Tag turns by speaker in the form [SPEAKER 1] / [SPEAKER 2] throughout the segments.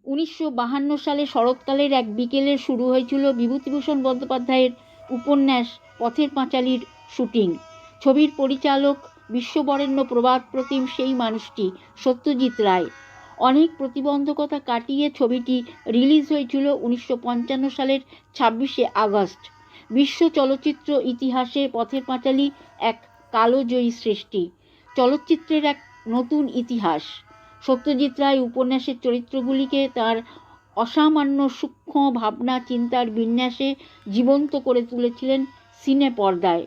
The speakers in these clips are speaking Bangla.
[SPEAKER 1] 1952 সালে শরৎকালের এক বিকেলে শুরু হয়েছিল বিভূতিভূষণ বন্দ্যোপাধ্যায়ের উপন্যাস পথের পাঁচালীর শুটিং। ছবির পরিচালক বিশ্ববরেণ্য প্রবাদ প্রতিম সেই মানুষটি সত্যজিৎ রায়। অনেক প্রতিবন্ধকতা কাটিয়ে ছবিটি রিলিজ হয়েছিল 1955 সালের 26শে আগস্ট। বিশ্ব চলচ্চিত্র ইতিহাসে পথের পাঁচালী এক কালজয়ী সৃষ্টি, চলচ্চিত্রের এক নতুন ইতিহাস। সত্যজিৎ রায় উপন্যাসের চরিত্রগুলিকে তার অসামান্য সূক্ষ্ম ভাবনা চিন্তার বিন্যাসে জীবন্ত করে তুলেছিলেন সিনে পর্দায়।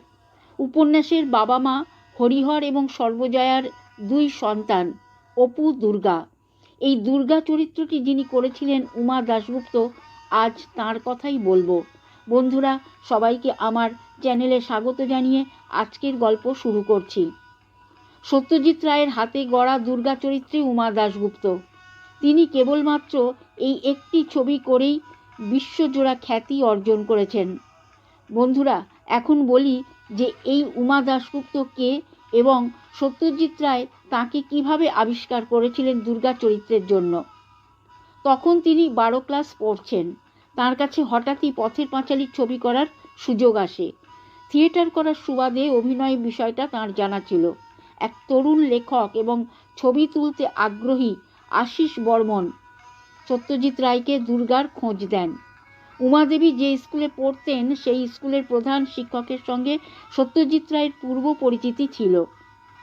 [SPEAKER 1] উপন্যাসের বাবা মা হরিহর এবং সর্বজয়ার দুই সন্তান অপু দুর্গা। এই দুর্গা চরিত্রটি যিনি করেছিলেন উমা দাশগুপ্ত, আজ তাঁর কথাই বলবো। বন্ধুরা, সবাইকে আমার চ্যানেলে স্বাগত জানিয়ে আজকের গল্প শুরু করছি। সত্যজিৎ রায়ের হাতে গড়া দুর্গা চরিত্রে উমা দাশগুপ্ত। তিনি কেবলমাত্র এই একটি ছবি করেই বিশ্বজোড়া খ্যাতি অর্জন করেছেন। বন্ধুরা, এখন বলি যে এই উমা দাশগুপ্ত কে এবং সত্যজিৎ রায় তাকে কিভাবে আবিষ্কার করেছিলেন দুর্গা চরিত্রের জন্য। তখন তিনি 12 ক্লাস পড়ছেন। তার কাছে হঠাৎই পথের পাঁচালীর ছবি করার সুযোগ আসে। থিয়েটার করার সুবাদে অভিনয় বিষয়টা তাঁর জানা ছিল। এক তরুণ লেখক এবং ছবি তুলতে আগ্রহী আশিস বর্মন সত্যজিৎ রায়কে দুর্গার খোঁজ দেন। উমাদেবী যে স্কুলে পড়তেন সেই স্কুলের প্রধান শিক্ষকের সঙ্গে সত্যজিৎ রায়ের পূর্ব পরিচিতি ছিল।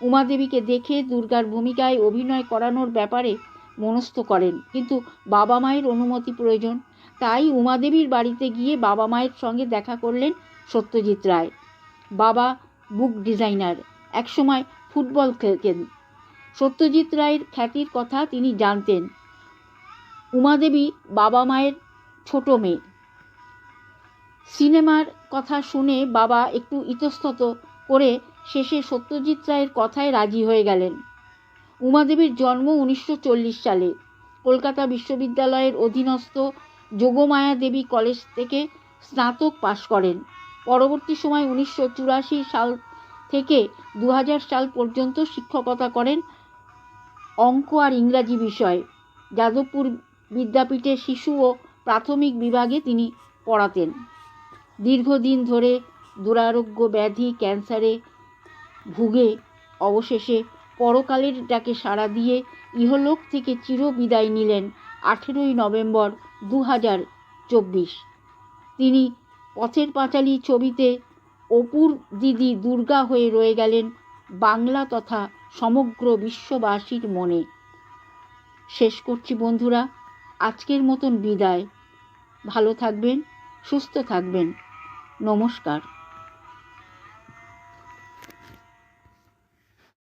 [SPEAKER 1] উমাদেবীকে দেখে দুর্গার ভূমিকায় অভিনয় করানোর ব্যাপারে মনস্থ করেন, কিন্তু বাবা মায়ের অনুমতি প্রয়োজন। তাই উমাদেবীর বাড়িতে গিয়ে বাবা মায়ের সঙ্গে দেখা করলেন সত্যজিৎ রায়। বাবা বুক ডিজাইনার, একসময় ফুটবল খেলতেন। সত্যজিৎ রায়ের খ্যাতির কথা তিনি জানতেন। উমাদেবী বাবা মায়ের ছোট মেয়ে। সিনেমার কথা শুনে বাবা একটু ইতস্তত করে শেষে সত্যজিৎ রায়ের কথায় রাজি হয়ে গেলেন। উমাদেবীর জন্ম 1940 সালে। কলকাতা বিশ্ববিদ্যালয়ের অধীনস্থ যোগমায়া দেবী কলেজ থেকে স্নাতক পাশ করেন। পরবর্তী সময় 1984 সাল থেকে 2000 সাল পর্যন্ত শিক্ষকতা করেন অঙ্ক আর ইংরাজি বিষয়ে। যাদবপুর বিদ্যাপীঠের শিশু ও প্রাথমিক বিভাগে তিনি পড়াতেন। দীর্ঘদিন ধরে দুরারোগ্য ব্যাধি ক্যান্সারে ভুগে অবশেষে পরকালের ডাকে সাড়া দিয়ে ইহলোক থেকে চিরবিদায় নিলেন 18ই নভেম্বর 2024। তিনি পথের পাঁচালী ছবিতে অপুর দিদি দুর্গা হয়ে রয়ে গেলেন বাংলা তথা সমগ্র বিশ্ববাসীর মনে। শেষ করছি বন্ধুরা, আজকের মতন বিদায়। ভালো থাকবেন, সুস্থ থাকবেন। নমস্কার।